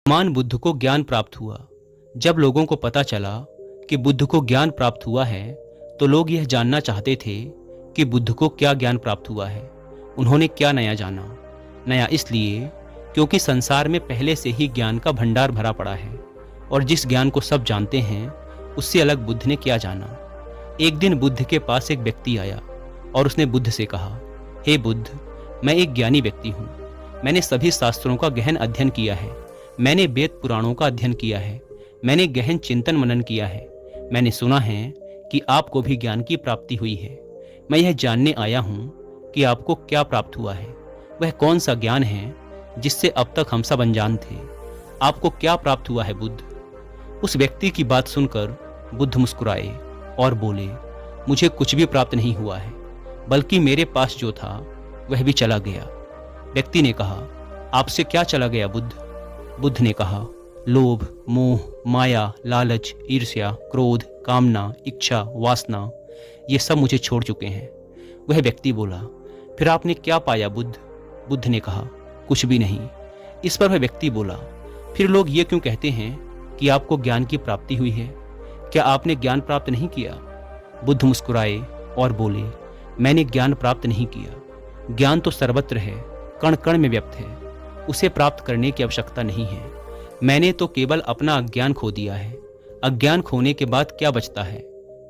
भगवान बुद्ध को ज्ञान प्राप्त हुआ। जब लोगों को पता चला कि बुद्ध को ज्ञान प्राप्त हुआ है तो लोग यह जानना चाहते थे कि बुद्ध को क्या ज्ञान प्राप्त हुआ है, उन्होंने क्या नया जाना। नया इसलिए क्योंकि संसार में पहले से ही ज्ञान का भंडार भरा पड़ा है और जिस ज्ञान को सब जानते हैं उससे अलग बुद्ध ने क्या जाना। एक दिन बुद्ध के पास एक व्यक्ति आया और उसने बुद्ध से कहा, हे बुद्ध, मैं एक ज्ञानी व्यक्ति हूँ। मैंने सभी शास्त्रों का गहन अध्ययन किया है, मैंने वेद पुराणों का अध्ययन किया है, मैंने गहन चिंतन मनन किया है। मैंने सुना है कि आपको भी ज्ञान की प्राप्ति हुई है। मैं यह जानने आया हूँ कि आपको क्या प्राप्त हुआ है, वह कौन सा ज्ञान है जिससे अब तक हम सब अनजान थे। आपको क्या प्राप्त हुआ है बुद्ध? उस व्यक्ति की बात सुनकर बुद्ध मुस्कुराए और बोले, मुझे कुछ भी प्राप्त नहीं हुआ है, बल्कि मेरे पास जो था वह भी चला गया। व्यक्ति ने कहा, आपसे क्या चला गया बुद्ध? बुद्ध ने कहा, लोभ, मोह, माया, लालच, ईर्ष्या, क्रोध, कामना, इच्छा, वासना, ये सब मुझे छोड़ चुके हैं। वह व्यक्ति बोला, फिर आपने क्या पाया बुद्ध? बुद्ध ने कहा, कुछ भी नहीं। इस पर वह व्यक्ति बोला, फिर लोग ये क्यों कहते हैं कि आपको ज्ञान की प्राप्ति हुई है? क्या आपने ज्ञान प्राप्त नहीं किया? बुद्ध मुस्कुराए और बोले, मैंने ज्ञान प्राप्त नहीं किया। ज्ञान तो सर्वत्र है, कण कण में व्यक्त है, उसे प्राप्त करने की आवश्यकता नहीं है। मैंने तो केवल अपना अज्ञान खो दिया है। अज्ञान खोने के बाद क्या बचता है?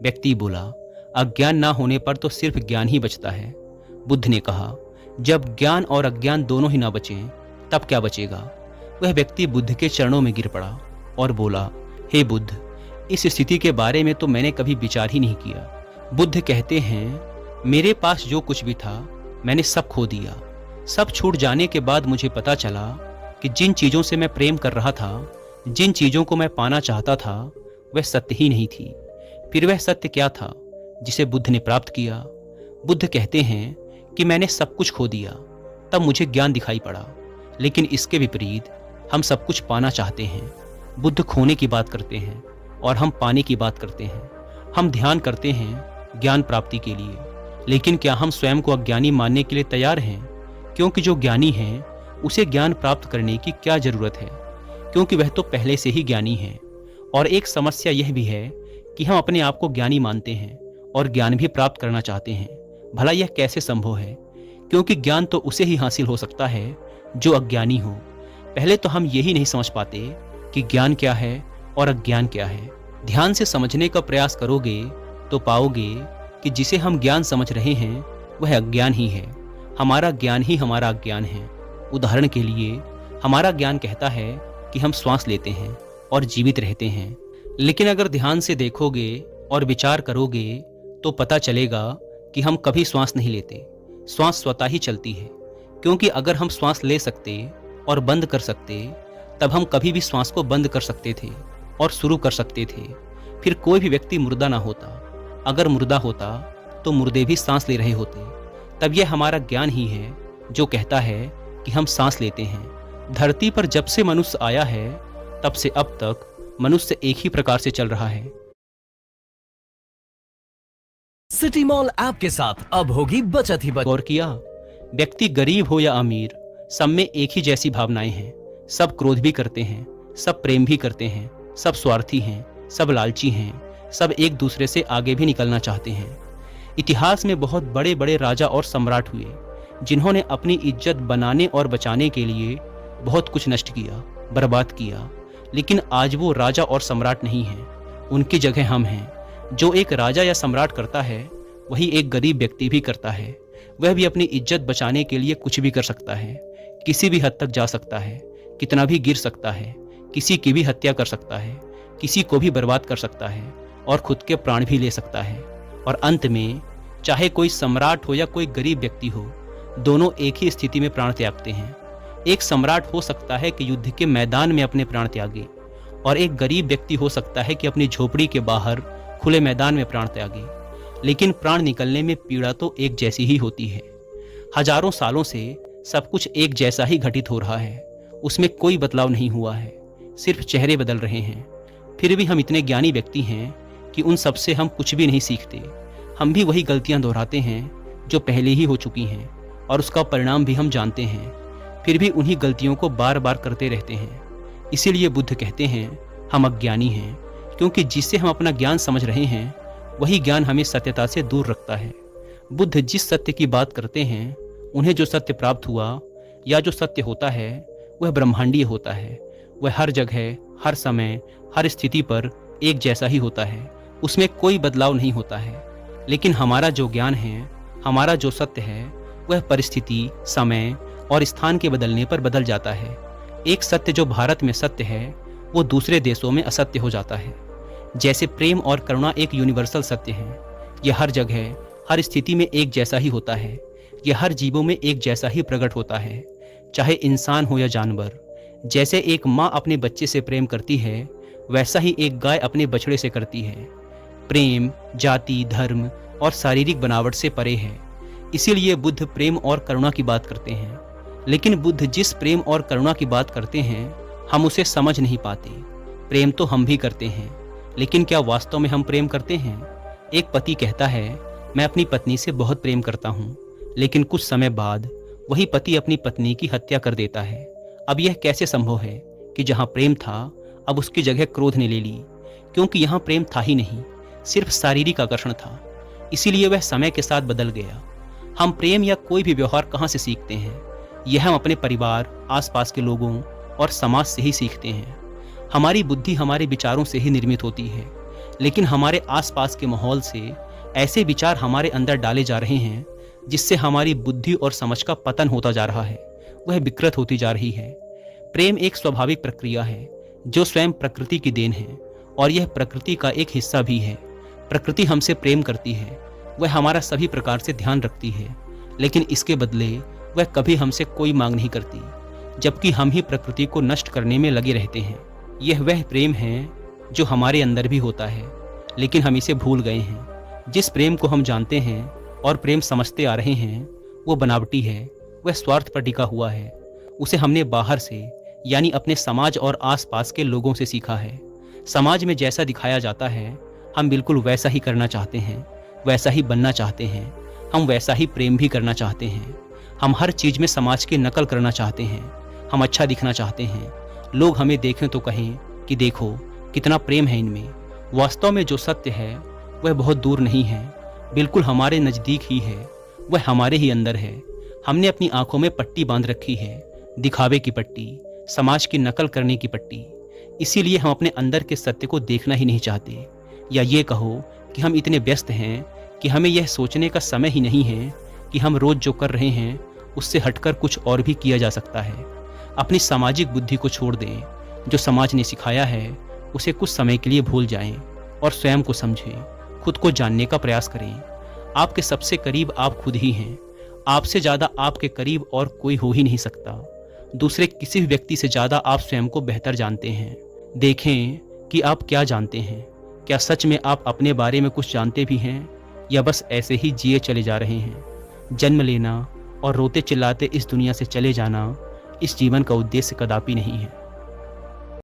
व्यक्ति बोला, अज्ञान ना होने पर तो सिर्फ ज्ञान ही बचता है। बुद्ध ने कहा, जब ज्ञान और अज्ञान दोनों ही ना बचें तब क्या बचेगा? वह व्यक्ति बुद्ध के चरणों में गिर पड़ा और बोला, हे बुद्ध, इस स्थिति के बारे में तो मैंने कभी विचार ही नहीं किया। बुद्ध कहते हैं, मेरे पास जो कुछ भी था मैंने सब खो दिया। सब छूट जाने के बाद मुझे पता चला कि जिन चीज़ों से मैं प्रेम कर रहा था, जिन चीज़ों को मैं पाना चाहता था, वह सत्य ही नहीं थी। फिर वह सत्य क्या था जिसे बुद्ध ने प्राप्त किया? बुद्ध कहते हैं कि मैंने सब कुछ खो दिया, तब मुझे ज्ञान दिखाई पड़ा। लेकिन इसके विपरीत हम सब कुछ पाना चाहते हैं। बुद्ध खोने की बात करते हैं और हम पाने की बात करते हैं। हम ध्यान करते हैं ज्ञान प्राप्ति के लिए, लेकिन क्या हम स्वयं को अज्ञानी मानने के लिए तैयार हैं? क्योंकि जो ज्ञानी है उसे ज्ञान प्राप्त करने की क्या जरूरत है, क्योंकि वह तो पहले से ही ज्ञानी है। और एक समस्या यह भी है कि हम अपने आप को ज्ञानी मानते हैं और ज्ञान भी प्राप्त करना चाहते हैं। भला यह कैसे संभव है? क्योंकि ज्ञान तो उसे ही हासिल हो सकता है जो अज्ञानी हो। पहले तो हम यही नहीं समझ पाते कि ज्ञान क्या है और अज्ञान क्या है। ध्यान से समझने का प्रयास करोगे तो पाओगे कि जिसे हम ज्ञान समझ रहे हैं वह अज्ञान ही है। हमारा ज्ञान ही हमारा अज्ञान है। उदाहरण के लिए, हमारा ज्ञान कहता है कि हम श्वास लेते हैं और जीवित रहते हैं, लेकिन अगर ध्यान से देखोगे और विचार करोगे तो पता चलेगा कि हम कभी श्वास नहीं लेते। श्वास स्वतः ही चलती है, क्योंकि अगर हम श्वास ले सकते और बंद कर सकते तब हम कभी भी श्वास को बंद कर सकते थे और शुरू कर सकते थे। फिर कोई भी व्यक्ति मुर्दा ना होता। अगर मुर्दा होता तो मुर्दे भी सांस ले रहे होते। तब यह हमारा ज्ञान ही है जो कहता है कि हम सांस लेते हैं। धरती पर जब से मनुष्य आया है तब से अब तक मनुष्य एक ही प्रकार से चल रहा है। सिटी मॉल ऐप के साथ अब होगी बचत ही बचत। गौर किया, व्यक्ति गरीब हो या अमीर, सब में एक ही जैसी भावनाएं हैं। सब क्रोध भी करते हैं, सब प्रेम भी करते हैं, सब स्वार्थी हैं, सब लालची हैं, सब एक दूसरे से आगे भी निकलना चाहते हैं। इतिहास में बहुत बड़े बड़े राजा और सम्राट हुए जिन्होंने अपनी इज्जत बनाने और बचाने के लिए बहुत कुछ नष्ट किया, बर्बाद किया। लेकिन आज वो राजा और सम्राट नहीं हैं, उनकी जगह हम हैं। जो एक राजा या सम्राट करता है वही एक गरीब व्यक्ति भी करता है। वह भी अपनी इज्जत बचाने के लिए कुछ भी कर सकता है, किसी भी हद तक जा सकता है, कितना भी गिर सकता है, किसी की भी हत्या कर सकता है, किसी को भी बर्बाद कर सकता है और खुद के प्राण भी ले सकता है। और अंत में चाहे कोई सम्राट हो या कोई गरीब व्यक्ति हो, दोनों एक ही स्थिति में प्राण त्यागते हैं। एक सम्राट हो सकता है कि युद्ध के मैदान में अपने प्राण त्यागे, और एक गरीब व्यक्ति हो सकता है कि अपनी झोपड़ी के बाहर खुले मैदान में प्राण त्यागे। लेकिन प्राण निकलने में पीड़ा तो एक जैसी ही होती है। हजारों सालों से सब कुछ एक जैसा ही घटित हो रहा है, उसमें कोई बदलाव नहीं हुआ है, सिर्फ चेहरे बदल रहे हैं। फिर भी हम इतने ज्ञानी व्यक्ति हैं कि उन सब से हम कुछ भी नहीं सीखते। हम भी वही गलतियां दोहराते हैं जो पहले ही हो चुकी हैं, और उसका परिणाम भी हम जानते हैं, फिर भी उन्हीं गलतियों को बार बार करते रहते हैं। इसीलिए बुद्ध कहते हैं हम अज्ञानी हैं, क्योंकि जिससे हम अपना ज्ञान समझ रहे हैं वही ज्ञान हमें सत्यता से दूर रखता है। बुद्ध जिस सत्य की बात करते हैं, उन्हें जो सत्य प्राप्त हुआ या जो सत्य होता है वह ब्रह्मांडीय होता है। वह हर जगह, हर समय, हर स्थिति पर एक जैसा ही होता है, उसमें कोई बदलाव नहीं होता है। लेकिन हमारा जो ज्ञान है, हमारा जो सत्य है, वह परिस्थिति, समय और स्थान के बदलने पर बदल जाता है। एक सत्य जो भारत में सत्य है वो दूसरे देशों में असत्य हो जाता है। जैसे प्रेम और करुणा एक यूनिवर्सल सत्य है, यह हर जगह, हर स्थिति में एक जैसा ही होता है। यह हर जीवों में एक जैसा ही प्रकट होता है, चाहे इंसान हो या जानवर। जैसे एक माँ अपने बच्चे से प्रेम करती है, वैसा ही एक गाय अपने बछड़े से करती है। प्रेम जाति, धर्म और शारीरिक बनावट से परे है। इसीलिए बुद्ध प्रेम और करुणा की बात करते हैं। लेकिन बुद्ध जिस प्रेम और करुणा की बात करते हैं, हम उसे समझ नहीं पाते। प्रेम तो हम भी करते हैं, लेकिन क्या वास्तव में हम प्रेम करते हैं? एक पति कहता है मैं अपनी पत्नी से बहुत प्रेम करता हूँ, लेकिन कुछ समय बाद वही पति अपनी पत्नी की हत्या कर देता है। अब यह कैसे संभव है कि जहाँ प्रेम था अब उसकी जगह क्रोध ने ले ली? क्योंकि यहाँ प्रेम था ही नहीं, सिर्फ शारीरिक आकर्षण था। इसीलिए वह समय के साथ बदल गया। हम प्रेम या कोई भी व्यवहार कहाँ से सीखते हैं? यह हम अपने परिवार, आसपास के लोगों और समाज से ही सीखते हैं। हमारी बुद्धि हमारे विचारों से ही निर्मित होती है, लेकिन हमारे आसपास के माहौल से ऐसे विचार हमारे अंदर डाले जा रहे हैं जिससे हमारी बुद्धि और समझ का पतन होता जा रहा है, वह विकृत होती जा रही है। प्रेम एक स्वाभाविक प्रक्रिया है जो स्वयं प्रकृति की देन है, और यह प्रकृति का एक हिस्सा भी है। प्रकृति हमसे प्रेम करती है, वह हमारा सभी प्रकार से ध्यान रखती है, लेकिन इसके बदले वह कभी हमसे कोई मांग नहीं करती, जबकि हम ही प्रकृति को नष्ट करने में लगे रहते हैं। यह वह प्रेम है जो हमारे अंदर भी होता है, लेकिन हम इसे भूल गए हैं। जिस प्रेम को हम जानते हैं और प्रेम समझते आ रहे हैं वो बनावटी है, वह स्वार्थ पर टिका हुआ है। उसे हमने बाहर से, यानी अपने समाज और आसपास के लोगों से सीखा है। समाज में जैसा दिखाया जाता है हम बिल्कुल वैसा ही करना चाहते हैं, वैसा ही बनना चाहते हैं। हम वैसा ही प्रेम भी करना चाहते हैं। हम हर चीज़ में समाज की नकल करना चाहते हैं। हम अच्छा दिखना चाहते हैं, लोग हमें देखें तो कहें कि देखो कितना प्रेम है इनमें। वास्तव में जो सत्य है वह बहुत दूर नहीं है, बिल्कुल हमारे नज़दीक ही है, वह हमारे ही अंदर है। हमने अपनी आंखों में पट्टी बांध रखी है, दिखावे की पट्टी, समाज की नकल करने की पट्टी। इसीलिए हम अपने अंदर के सत्य को देखना ही नहीं चाहते, या ये कहो कि हम इतने व्यस्त हैं कि हमें यह सोचने का समय ही नहीं है कि हम रोज़ जो कर रहे हैं उससे हटकर कुछ और भी किया जा सकता है। अपनी सामाजिक बुद्धि को छोड़ दें, जो समाज ने सिखाया है उसे कुछ समय के लिए भूल जाएं और स्वयं को समझें, खुद को जानने का प्रयास करें। आपके सबसे करीब आप खुद ही हैं। आपसे ज़्यादा आपके करीब और कोई हो ही नहीं सकता। दूसरे किसी भी व्यक्ति से ज़्यादा आप स्वयं को बेहतर जानते हैं। देखें कि आप क्या जानते हैं। क्या सच में आप अपने बारे में कुछ जानते भी हैं, या बस ऐसे ही जिए चले जा रहे हैं? जन्म लेना और रोते चिल्लाते इस दुनिया से चले जाना इस जीवन का उद्देश्य कदापि नहीं है।